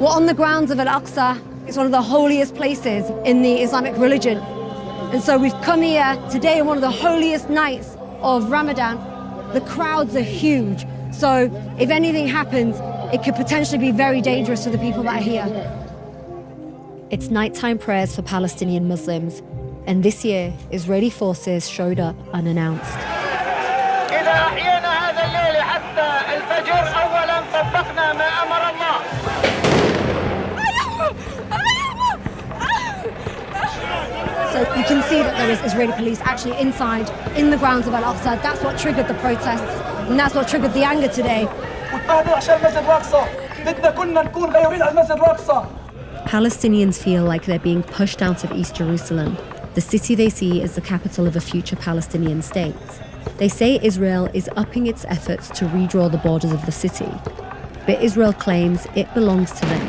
We're on the grounds of Al-Aqsa. It's one of the holiest places in the Islamic religion. And so we've come here today on one of the holiest nights of Ramadan. The crowds are huge. So if anything happens, it could potentially be very dangerous for the people that are here. It's nighttime prayers for Palestinian Muslims, and this year, Israeli forces showed up unannounced. So you can see that there is Israeli police actually inside, in the grounds of Al-Aqsa. That's what triggered the protests, and that's what triggered the anger today. Palestinians feel like they're being pushed out of East Jerusalem, the city they see as the capital of a future Palestinian state. They say Israel is upping its efforts to redraw the borders of the city, but Israel claims it belongs to them,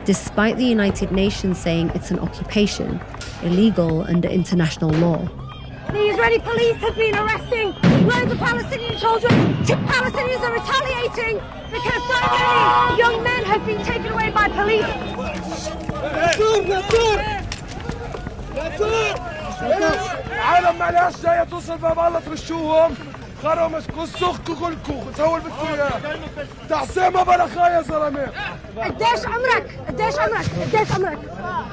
despite the United Nations saying it's an occupation, illegal under international law. The Israeli police have been arresting loads of Palestinian children. Palestinians are retaliating because so many young men have been taken away by police. العالم ما لهاش جايه توصل باب الله ترشوهم خروا مسكوا سخكوا كلكم سووا اللي بدكم اياه تعصيمه بلا خايا يا زلمه قديش عمرك؟ قديش عمرك؟ قديش عمرك؟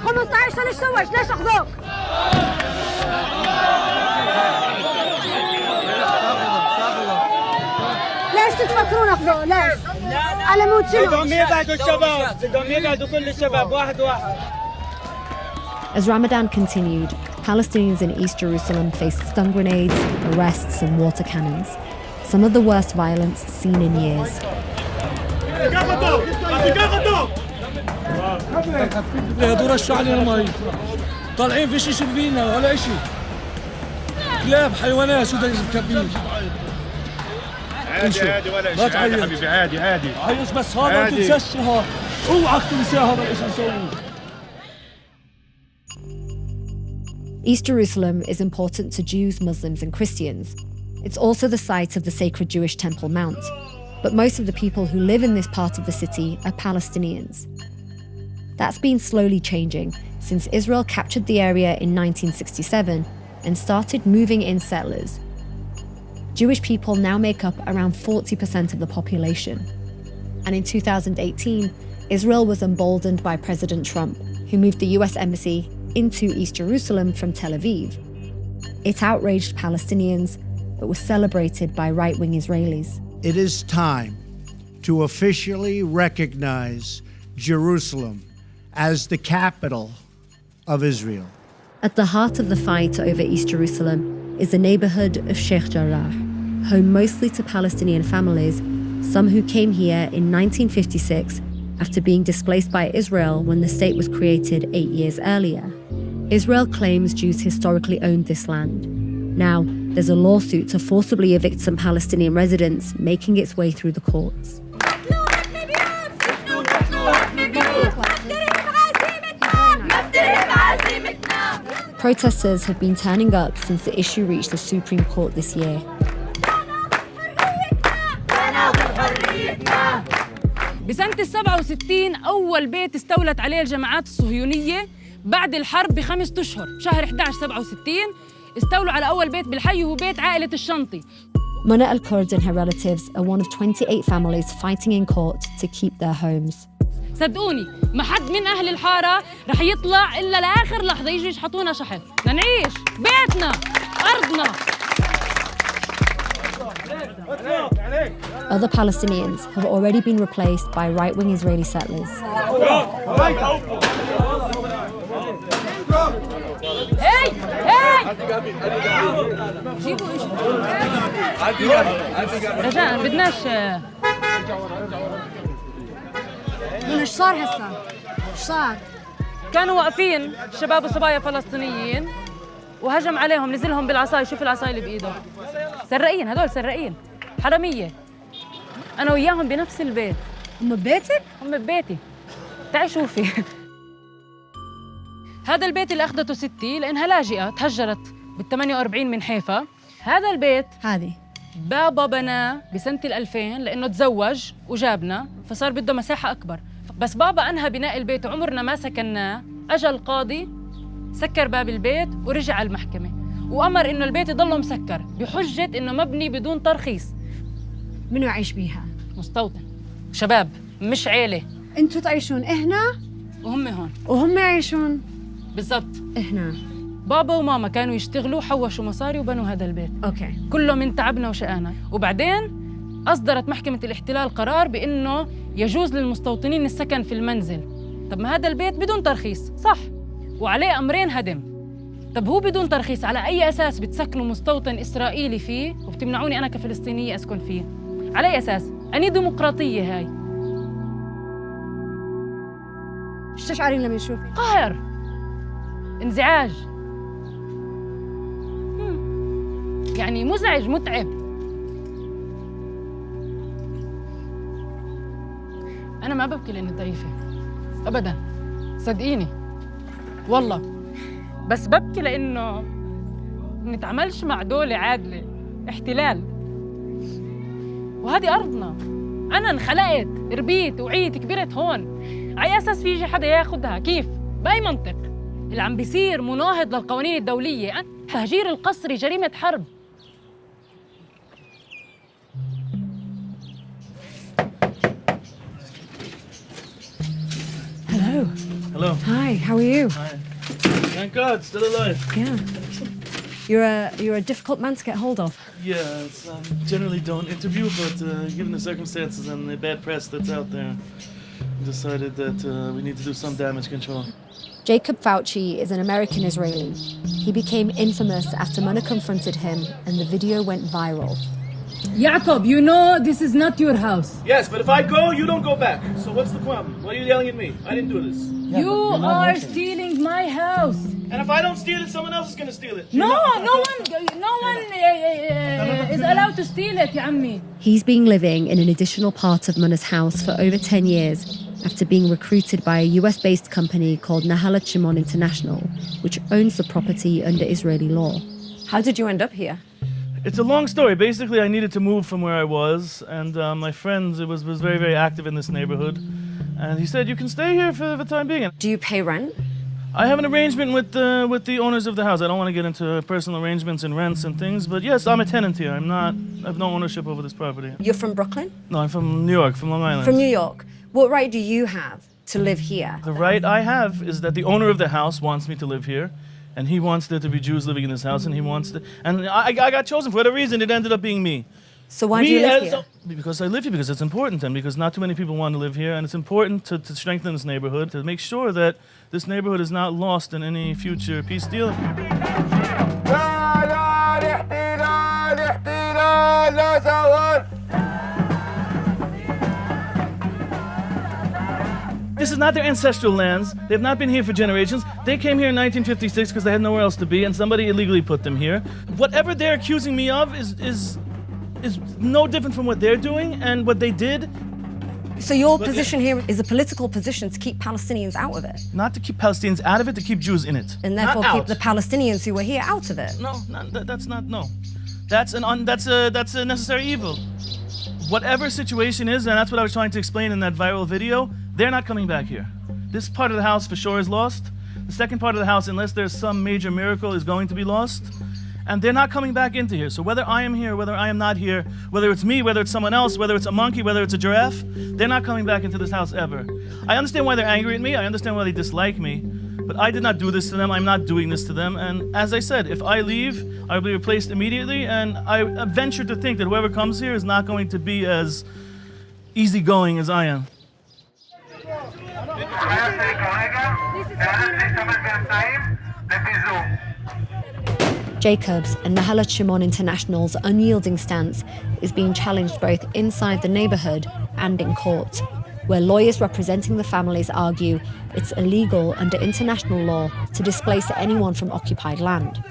15 سنه ايش سويت؟ ليش اخذوك؟ ليش تتفكرون اخذوه؟ ليش؟ على مود شنو؟ بدهم يبعدوا الشباب، بدهم يبعدوا كل الشباب واحد واحد. As Ramadan continued, Palestinians in East Jerusalem faced stun grenades, arrests, and water cannons, some of the worst violence seen in years. هدول رشوا علينا مي طالعين في شيء شبينا ولا شيء كلاب حيوانات شو بدك تكفيه عادي ولا شيء عادي حبيبي عادي عايش بس هذا ما تنساش اوعك تنسى هذا الشيء نسويه. East Jerusalem is important to Jews, Muslims, and Christians. It's also the site of the sacred Jewish Temple Mount. But most of the people who live in this part of the city are Palestinians. That's been slowly changing since Israel captured the area in 1967 and started moving in settlers. Jewish people now make up around 40% of the population. And in 2018, Israel was emboldened by President Trump, who moved the US embassy into East Jerusalem from Tel Aviv. It outraged Palestinians, but was celebrated by right-wing Israelis. It is time to officially recognize Jerusalem as the capital of Israel. At the heart of the fight over East Jerusalem is the neighborhood of Sheikh Jarrah, home mostly to Palestinian families, some who came here in 1956 after being displaced by Israel when the state was created 8 years earlier. Israel claims Jews historically owned this land. Now, there's a lawsuit to forcibly evict some Palestinian residents, making its way through the courts. Protesters have been turning up since the issue reached the Supreme Court this year. بسنة 67 أول بيت استولت عليه الجماعات الصهيونية بعد الحرب ب5 أشهر بشهر 11 67 استولوا على أول بيت بالحي وهو بيت عائلة الشنطي. Mona al-Kurd and her relatives are one of 28 families fighting in court to keep their homes. صدقوني ما حد من أهل الحارة رح يطلع إلا لآخر لحظة يجوا يشحطونا شحن لنعيش بيتنا أرضنا. Other Palestinians have already been replaced by right-wing Israeli settlers. Hey! Hey! جيبوا إيش؟ رجاء بدناش. ايش صار هسه؟ ايش صار؟ كانوا واقفين شباب وصبايا فلسطينيين وهجم عليهم نزلهم بالعصاي. شوف العصاي اللي بإيده. سرقين هدول سرقين حرامية. أنا وياهم بنفس البيت. هم ببيتك؟ هم ببيتي. تعي شوفي. هذا البيت اللي أخذته ستي لأنها لاجئة تهجرت بال48 من حيفا. هذا البيت هذه بابا بناه بسنة 2000 لأنه تزوج وجابنا فصار بده مساحة أكبر بس بابا أنهى بناء البيت وعمرنا ما سكناه. أجا القاضي سكر باب البيت ورجع على المحكمة وأمر إنه البيت يضله مسكر بحجة إنه مبني بدون ترخيص. منو يعيش بيها؟ مستوطن، شباب مش عيلة. انتوا تعيشون هنا وهم هون وهم يعيشون بالضبط هنا. بابا وماما كانوا يشتغلوا، حوشوا مصاري وبنوا هذا البيت. اوكي. كله من تعبنا وشقانا. وبعدين أصدرت محكمة الاحتلال قرار بإنه يجوز للمستوطنين السكن في المنزل. طب ما هذا البيت بدون ترخيص صح، وعليه أمرين هدم. طب هو بدون ترخيص، على أي أساس بتسكنوا مستوطن إسرائيلي فيه وبتمنعوني أنا كفلسطينية أسكن فيه؟ على أي أساس؟ أني ديمقراطية هاي؟ ايش تشعرين لما تشوفي؟ قهر، انزعاج، يعني مزعج، متعب. أنا ما ببكي لأني ضعيفة أبداً، صدقيني والله، بس ببكي لأنه نتعاملش مع دولة عادلة، احتلال، وهذه أرضنا. أنا انخلقت، ربيت، وعيت، كبرت هون، على أساس في يجي حدا ياخدها؟ كيف؟ بأي منطق؟ اللي عم بيصير مناهض للقوانين الدولية. تهجير القسري جريمة حرب. Hello. Hello. Hi, how are you? Hi. Thank God, still alive. Yeah. You're a difficult man to get hold of. Yeah, generally don't interview, but given the circumstances and the bad press that's out there, we decided that we need to do some damage control. Jacob Fauci is an American Israeli. He became infamous after Mona confronted him and the video went viral. Jacob, you know this is not your house. Yes, but if I go, you don't go back. So what's the problem? Why are you yelling at me? I didn't do this. You are stealing my house. And if I don't steal it, someone else is going to steal it. No one is allowed to steal it, يا عمي. He's been living in an additional part of Mona's house for over 10 years after being recruited by a US-based company called Nahalat Shimon International, which owns the property under Israeli law. How did you end up here? It's a long story. Basically, I needed to move from where I was, and my friend was very, very active in this neighborhood. And he said, you can stay here for the time being. Do you pay rent? I have an arrangement with the owners of the house. I don't want to get into personal arrangements and rents and things, but yes, I'm a tenant here. I have no ownership over this property. You're from Brooklyn? No, I'm from New York, from Long Island. From New York. What right do you have to live here? The right I have is that the owner of the house wants me to live here, and he wants there to be Jews living in this house, and he wants to. And I got chosen for whatever reason. It ended up being me. So why do you live here? Because I live here, because it's important, and because not too many people want to live here, and it's important to strengthen this neighborhood, to make sure that this neighborhood is not lost in any future peace deal. This is not their ancestral lands. They've not been here for generations. They came here in 1956 because they had nowhere else to be, and somebody illegally put them here. Whatever they're accusing me of is no different from what they're doing and what they did. So your position here is a political position to keep Palestinians out of it? Not to keep Palestinians out of it, to keep Jews in it. And therefore keep the Palestinians who were here out of it? No, that's not, no. That's a necessary evil. Whatever situation is, and that's what I was trying to explain in that viral video, they're not coming back here. This part of the house for sure is lost. The second part of the house, unless there's some major miracle, is going to be lost. And they're not coming back into here. So whether I am here, whether I am not here, whether it's me, whether it's someone else, whether it's a monkey, whether it's a giraffe, they're not coming back into this house ever. I understand why they're angry at me. I understand why they dislike me. But I did not do this to them. I'm not doing this to them. And as I said, if I leave, I will be replaced immediately. And I venture to think that whoever comes here is not going to be as easygoing as I am. Jacob's and Nahalat Shimon International's unyielding stance is being challenged both inside the neighborhood and in court, where lawyers representing the families argue it's illegal under international law to displace anyone from occupied land.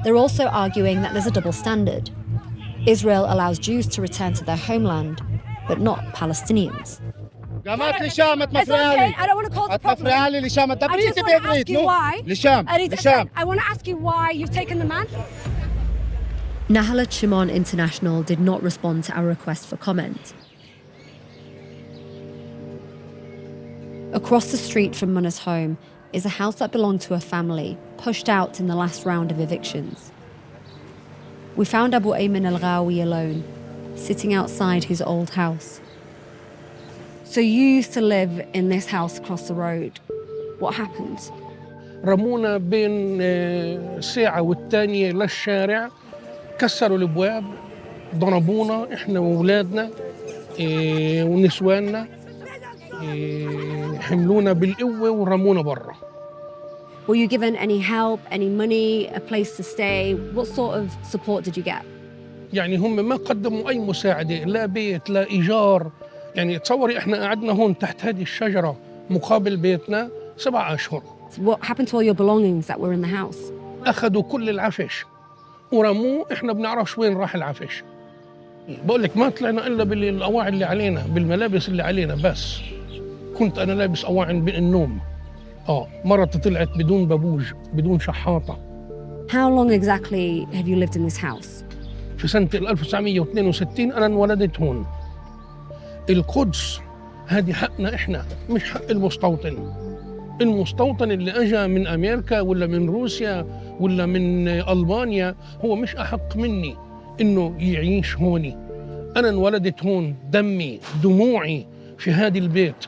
They're also arguing that there's a double standard. Israel allows Jews to return to their homeland, but not Palestinians. قامت لشام تمفرالي. I don't want to cause a problem. تمفرالي لشام تبريتي بعبريت. لشام. I want to ask you why you've taken the man. Nahalat Shimon International did not respond to our request for comment. Across the street from Munna's home is a house that belonged to a family pushed out in the last round of evictions. We found Abu Ayman al-Ghawi alone, sitting outside his old house. So you used to live in this house across the road. What happened? رمونا بين ساعة والتانية للشارع، كسروا الابواب، ضربونا احنا واولادنا ونسواننا، حملونا بالقوة ورمونا برا. Were you given any help, any money, a place to stay? What sort of support did you get? يعني هم ما قدموا أي مساعدة، لا بيت لا إيجار. يعني تصوري احنا قعدنا هون تحت هذه الشجرة مقابل بيتنا 7 أشهر. What happened to all your belongings that were in the house? أخذوا كل العفش ورموه، احنا بنعرفش وين راح العفش. بقول لك ما طلعنا إلا بالأواعي اللي علينا، بالملابس اللي علينا بس. كنت أنا لابس أواعي النوم. مرتي طلعت بدون بابوج، بدون شحاطة. How long exactly have you lived in this house? في سنة 1962 أنا انولدت هون. القدس هذه حقنا إحنا، مش حق المستوطن. المستوطن اللي أجا من أمريكا ولا من روسيا ولا من ألبانيا هو مش أحق مني إنه يعيش هوني. أنا انولدت هون، دمي دموعي في هذا البيت.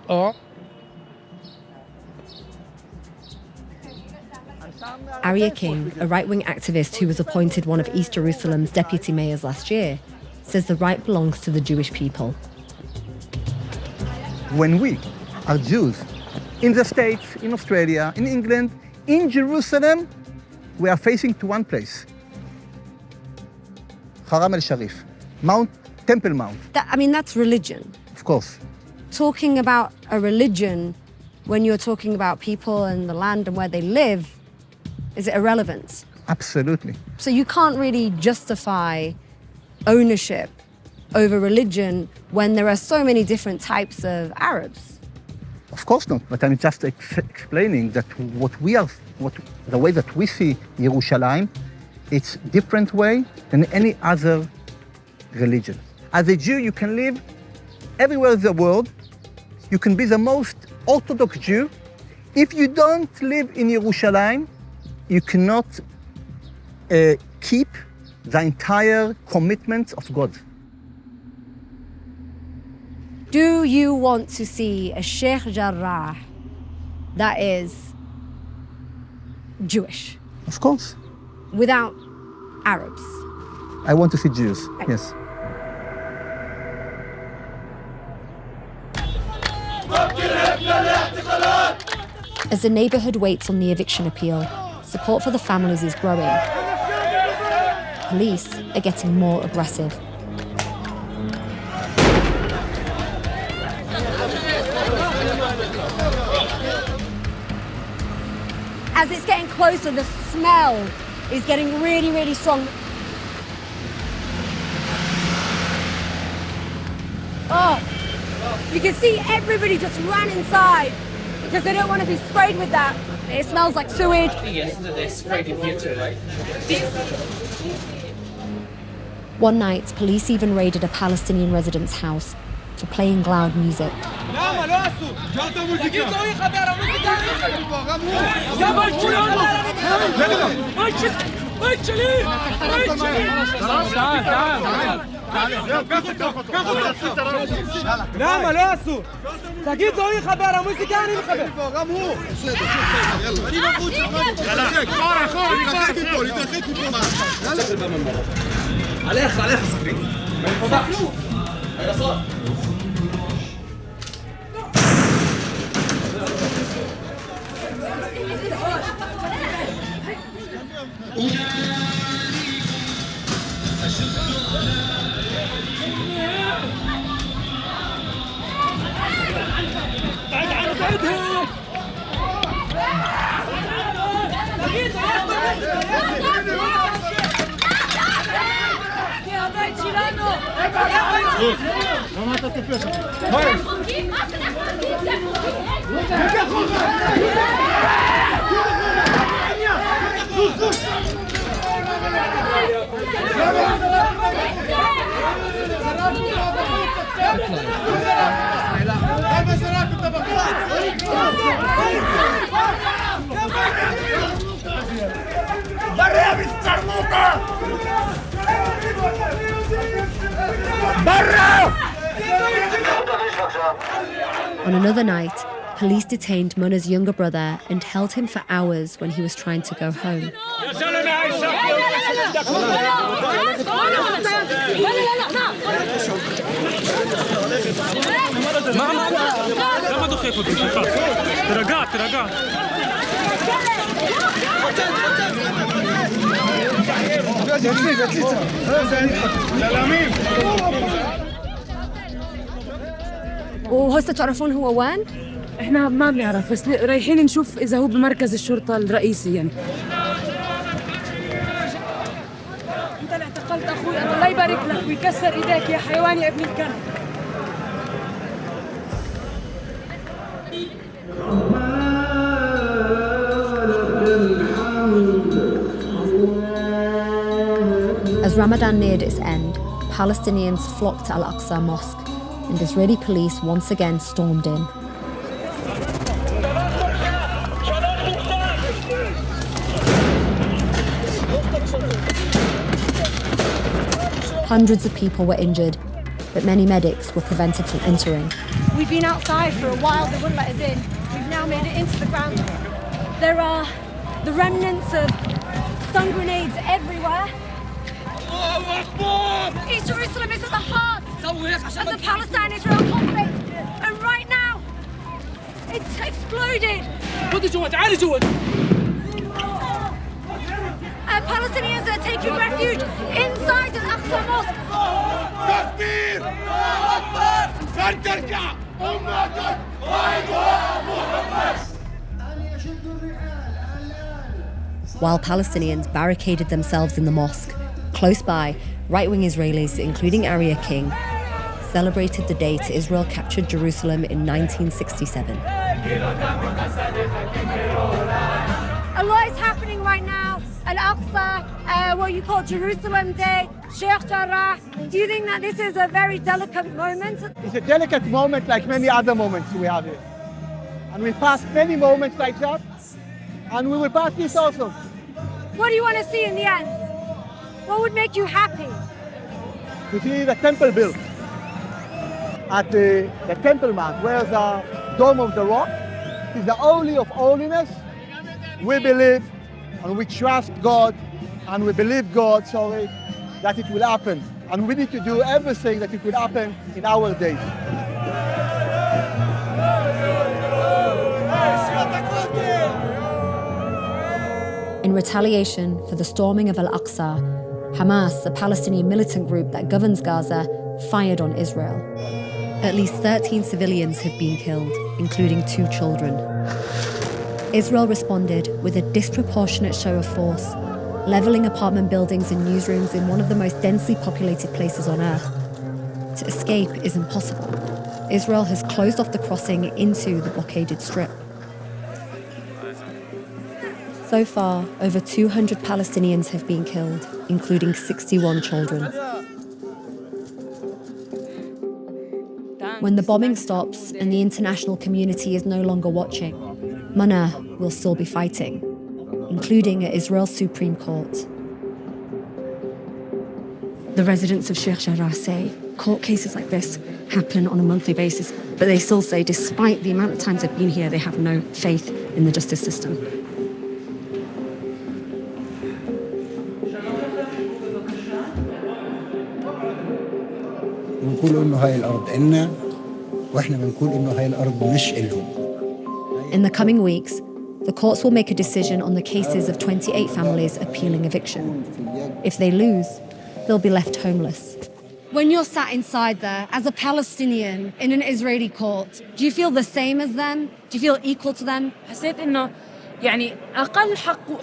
Arya King, a right-wing activist who was appointed one of East Jerusalem's deputy mayors last year, says the right belongs to the Jewish people. When we are Jews in the States, in Australia, in England, in Jerusalem, we are facing to one place. Haram al-Sharif, Temple Mount. That's religion. Of course. Talking about a religion when you're talking about people and the land and where they live, is it irrelevant? Absolutely. So you can't really justify ownership over religion when there are so many different types of Arabs? Of course not, but I'm just explaining that the way that we see Yerushalayim, it's different way than any other religion. As a Jew, you can live everywhere in the world. You can be the most Orthodox Jew. If you don't live in Yerushalayim, you cannot keep the entire commitment of God. Do you want to see a Sheikh Jarrah that is Jewish? Of course. Without Arabs? I want to see Jews, yes. As the neighborhood waits on the eviction appeal, support for the families is growing. Police are getting more aggressive. As it's getting closer, the smell is getting really, really strong. You can see everybody just ran inside because they don't want to be sprayed with that. It smells like sewage. Yes, they sprayed in here too, right? One night, police even raided a Palestinian resident's house for playing loud music. On another night, police detained Munna's younger brother and held him for hours when he was trying to go home. وهسه تعرفون هو وين؟ احنا ما بنعرف بس رايحين نشوف اذا هو بمركز الشرطه الرئيسي يعني. انت اللي اعتقلت اخوي، الله يبارك لك ويكسر ايديك يا حيوان يا ابن الكلب. As Ramadan neared its end, Palestinians flocked to Al-Aqsa Mosque, and Israeli police once again stormed in. Hundreds of people were injured, but many medics were prevented from entering. We've been outside for a while, they wouldn't let us in. We've now made it into the ground. There are the remnants of stun grenades everywhere. East Jerusalem is at the heart of the Palestine-Israel conflict, and right now, it's exploded. Palestinians are taking refuge inside the Al-Aqsa Mosque. While Palestinians barricaded themselves in the mosque, close by, right-wing Israelis, including Arya King, celebrated the date Israel captured Jerusalem in 1967. A lot is happening right now. Al-Aqsa, what you call Jerusalem Day, Sheikh Jarrah. Do you think that this is a very delicate moment? It's a delicate moment like many other moments we have here. And we passed many moments like that, and we will pass this also. What do you want to see in the end? What would make you happy? To see the temple built at the Temple Mount, where the Dome of the Rock is the holy of holiness. We believe and we trust God and we believe God, that it will happen. And we need to do everything that it will happen in our days. In retaliation for the storming of Al-Aqsa, Hamas, a Palestinian militant group that governs Gaza, fired on Israel. At least 13 civilians have been killed, including 2 children. Israel responded with a disproportionate show of force, levelling apartment buildings and newsrooms in one of the most densely populated places on earth. To escape is impossible. Israel has closed off the crossing into the blockaded strip. So far, over 200 Palestinians have been killed, including 61 children. When the bombing stops and the international community is no longer watching, Munna will still be fighting, including at Israel's Supreme Court. The residents of Sheikh Jarrah say court cases like this happen on a monthly basis, but they still say despite the amount of times they've been here, they have no faith in the justice system. بنقول إنه هاي الأرض إلنا وإحنا بنقول إنه هاي الأرض مش إلهم. In the coming weeks, the courts will make a decision on the cases of 28 families appealing eviction. If they lose, they'll be left homeless. When you're sat inside there as a Palestinian in an Israeli court, do you feel the same as them? Do you feel equal to them? حسيت إنه يعني أقل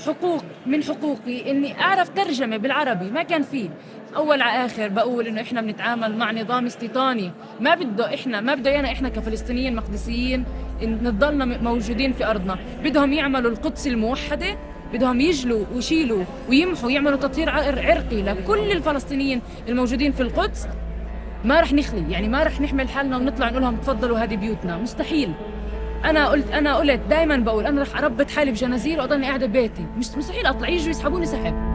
حقوق من حقوقي إني أعرف ترجمة بالعربي ما كان فيه. أول على آخر بقول إنه إحنا بنتعامل مع نظام استيطاني ما بده يانا إحنا كفلسطينيين مقدسيين نضلنا موجودين في أرضنا. بدهم يعملوا القدس الموحدة، بدهم يجلوا ويشيلوا ويمحوا يعملوا تطهير عرقي لكل الفلسطينيين الموجودين في القدس. ما رح نخلي، يعني ما رح نحمل حالنا ونطلع نقول لهم تفضلوا هذه بيوتنا، مستحيل. أنا قلت دائما بقول أنا رح أربط حالي بجنازير وأضلني قاعدة ببيتي، مش مستحيل أطلع يجوا يسحبوني سحب.